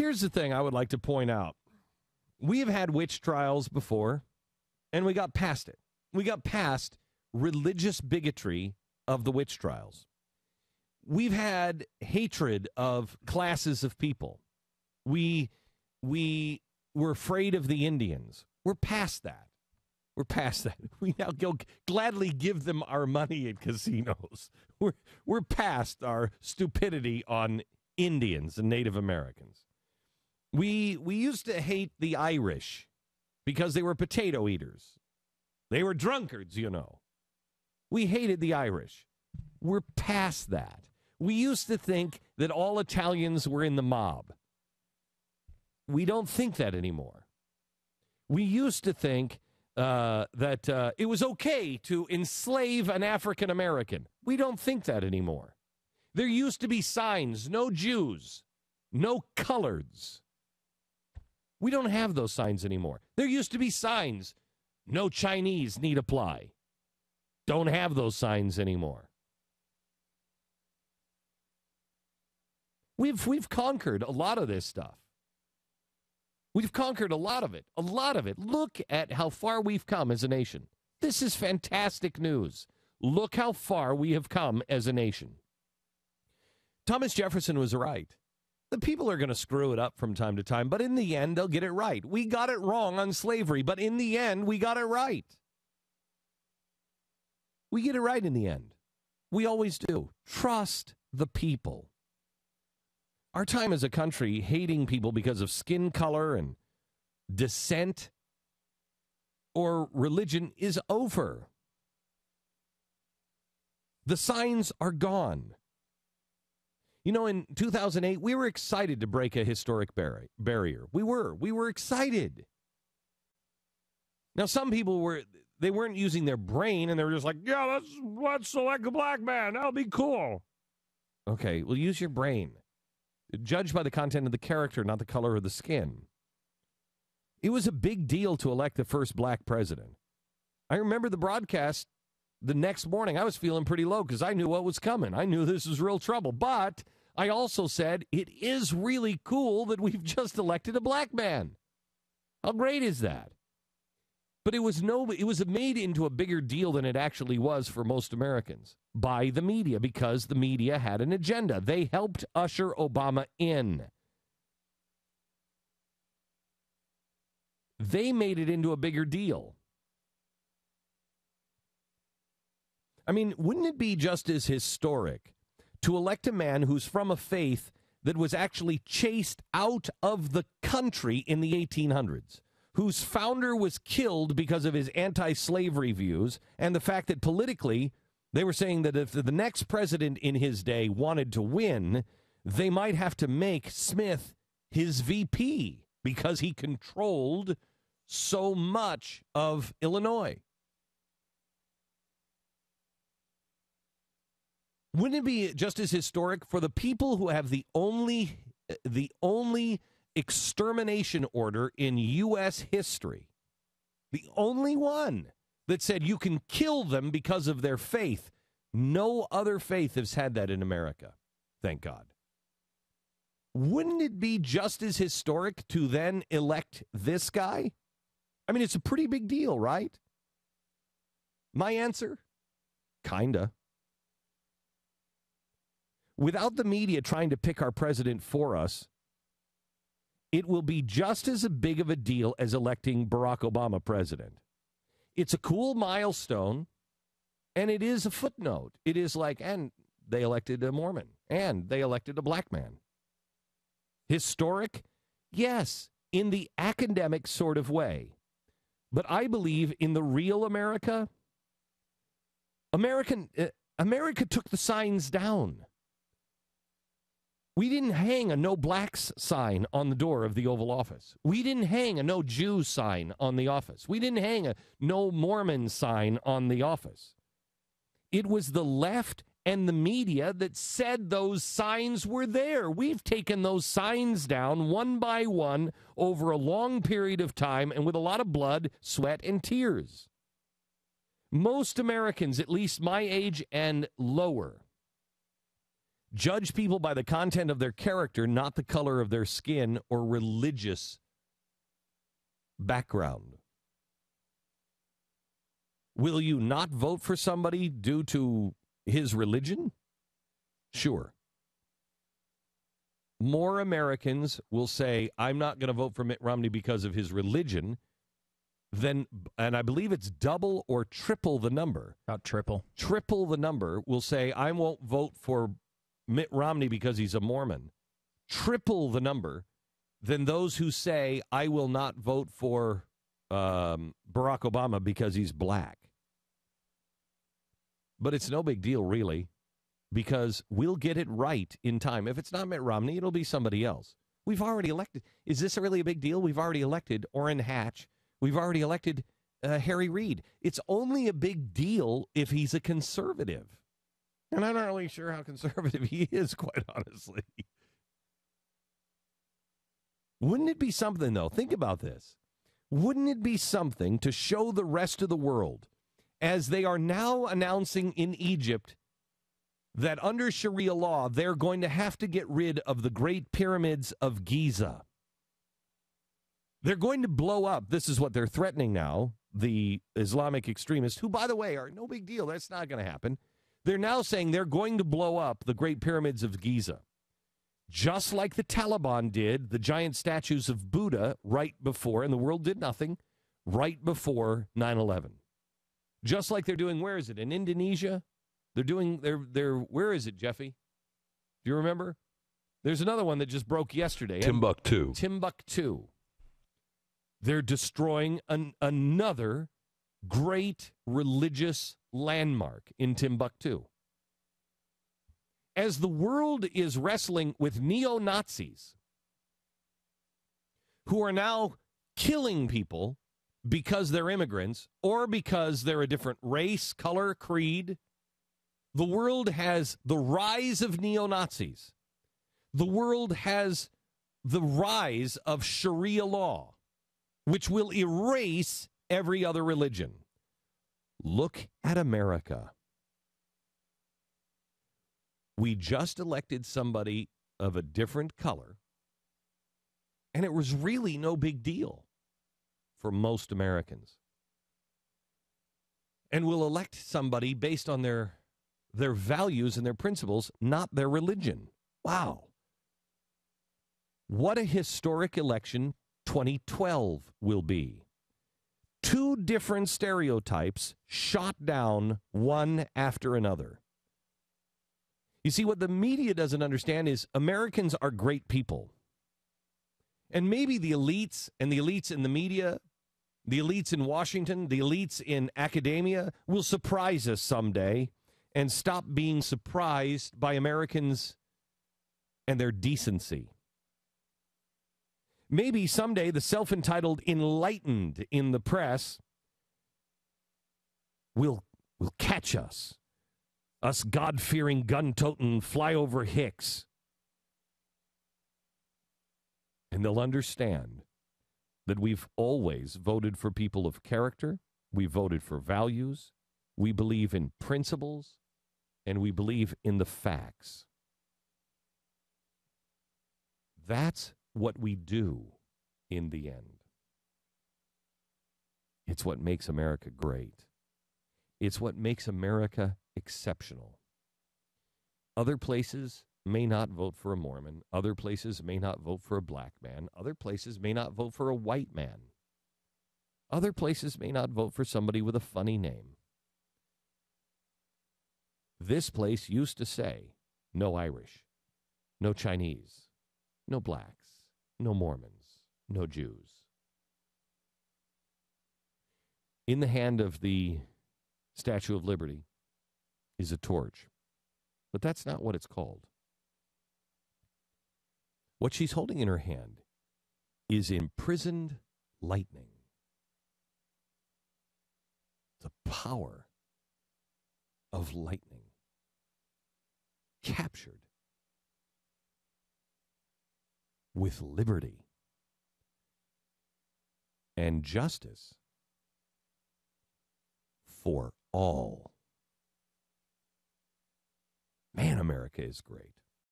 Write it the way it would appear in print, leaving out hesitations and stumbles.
Here's the thing I would like to point out. We have had witch trials before, and we got past it. We got past religious bigotry of the witch trials. We've had hatred of classes of people. We were afraid of the Indians. We're past that. We're past that. We now go gladly give them our money at casinos. We're past our stupidity on Indians and Native Americans. We used to hate the Irish because they were potato eaters. They were drunkards, you know. We hated the Irish. We're past that. We used to think that all Italians were in the mob. We don't think that anymore. We used to think that it was okay to enslave an African American. We don't think that anymore. There used to be signs, no Jews, no coloreds. We don't have those signs anymore. There used to be signs, no Chinese need apply. Don't have those signs anymore. We've conquered a lot of this stuff. We've conquered a lot of it. A lot of it. Look at how far we've come as a nation. This is fantastic news. Look how far we have come as a nation. Thomas Jefferson was right. The people are going to screw it up from time to time, but in the end, they'll get it right. We got it wrong on slavery, but in the end, we got it right. We get it right in the end. We always do. Trust the people. Our time as a country hating people because of skin color and descent or religion is over. The signs are gone. You know, in 2008, we were excited to break a historic barrier. We were excited. Now, some people weren't using their brain, and they were just like, yeah, let's select a black man. That'll be cool. Okay, well, use your brain. Judge by the content of the character, not the color of the skin. It was a big deal to elect the first black president. I remember the broadcast the next morning. I was feeling pretty low because I knew what was coming. I knew this was real trouble. But I also said it is really cool that we've just elected a black man. How great is that? But it was made into a bigger deal than it actually was for most Americans by the media because the media had an agenda. They helped usher Obama in. They made it into a bigger deal. I mean, wouldn't it be just as historic to elect a man who's from a faith that was actually chased out of the country in the 1800s? Whose founder was killed because of his anti-slavery views, and the fact that politically they were saying that if the next president in his day wanted to win, they might have to make Smith his VP because he controlled so much of Illinois. Wouldn't it be just as historic for the people who have the only extermination order in U.S. history, the only one that said you can kill them because of their faith? No other faith has had that in America, thank God. Wouldn't it be just as historic to then elect this guy? I mean, it's a pretty big deal, right? My answer? Kinda. Without the media trying to pick our president for us, it will be just as big of a deal as electing Barack Obama president. It's a cool milestone, and it is a footnote. It is like, and they elected a Mormon, and they elected a black man. Historic? Yes, in the academic sort of way. But I believe in the real America. America took the signs down. We didn't hang a no blacks sign on the door of the Oval Office. We didn't hang a no Jew sign on the office. We didn't hang a no Mormon sign on the office. It was the left and the media that said those signs were there. We've taken those signs down one by one over a long period of time and with a lot of blood, sweat, and tears. Most Americans, at least my age and lower, Judge people by the content of their character, not the color of their skin or religious background. Will you not vote for somebody due to his religion? Sure. More Americans will say, I'm not going to vote for Mitt Romney because of his religion, than, and I believe it's double or triple the number. About triple. Triple the number will say, I won't vote for Mitt Romney because he's a Mormon. Triple the number than those who say, I will not vote for Barack Obama because he's black. But it's no big deal, really, because we'll get it right in time. If it's not Mitt Romney, it'll be somebody else. We've already elected. Is this really a big deal? We've already elected Orrin Hatch. We've already elected Harry Reid. It's only a big deal if he's a conservative. And I'm not really sure how conservative he is, quite honestly. Wouldn't it be something, though? Think about this. Wouldn't it be something to show the rest of the world, as they are now announcing in Egypt that under Sharia law, they're going to have to get rid of the Great Pyramids of Giza. They're going to blow up. This is what they're threatening now, the Islamic extremists, who, by the way, are no big deal. That's not going to happen. They're now saying they're going to blow up the Great Pyramids of Giza, just like the Taliban did the giant statues of Buddha right before, and the world did nothing, right before 9/11. Just like they're doing, where is it, in Indonesia? They're doing, where is it, Jeffy? Do you remember? There's another one that just broke yesterday. Timbuktu. Timbuktu. They're destroying another great religious landmark in Timbuktu. As the world is wrestling with neo-Nazis who are now killing people because they're immigrants or because they're a different race, color, creed, the world has the rise of neo-Nazis. The world has the rise of Sharia law, which will erase every other religion. Look at America. We just elected somebody of a different color, and it was really no big deal for most Americans. And we'll elect somebody based on their values and their principles, not their religion. Wow. What a historic election 2012 will be. Two different stereotypes shot down one after another. You see, what the media doesn't understand is Americans are great people. And maybe the elites and the elites in the media, the elites in Washington, the elites in academia will surprise us someday and stop being surprised by Americans and their decency. Maybe someday the self-entitled enlightened in the press will catch us God-fearing, gun-toting, flyover hicks. And they'll understand that we've always voted for people of character, we voted for values, we believe in principles, and we believe in the facts. That's what we do in the end. It's what makes America great. It's what makes America exceptional. Other places may not vote for a Mormon. Other places may not vote for a black man. Other places may not vote for a white man. Other places may not vote for somebody with a funny name. This place used to say, no Irish, no Chinese, no blacks, no Mormons, no Jews. In the hand of the Statue of Liberty is a torch. But that's not what it's called. What she's holding in her hand is imprisoned lightning. The power of lightning. Captured with liberty and justice for all. Man, America is great.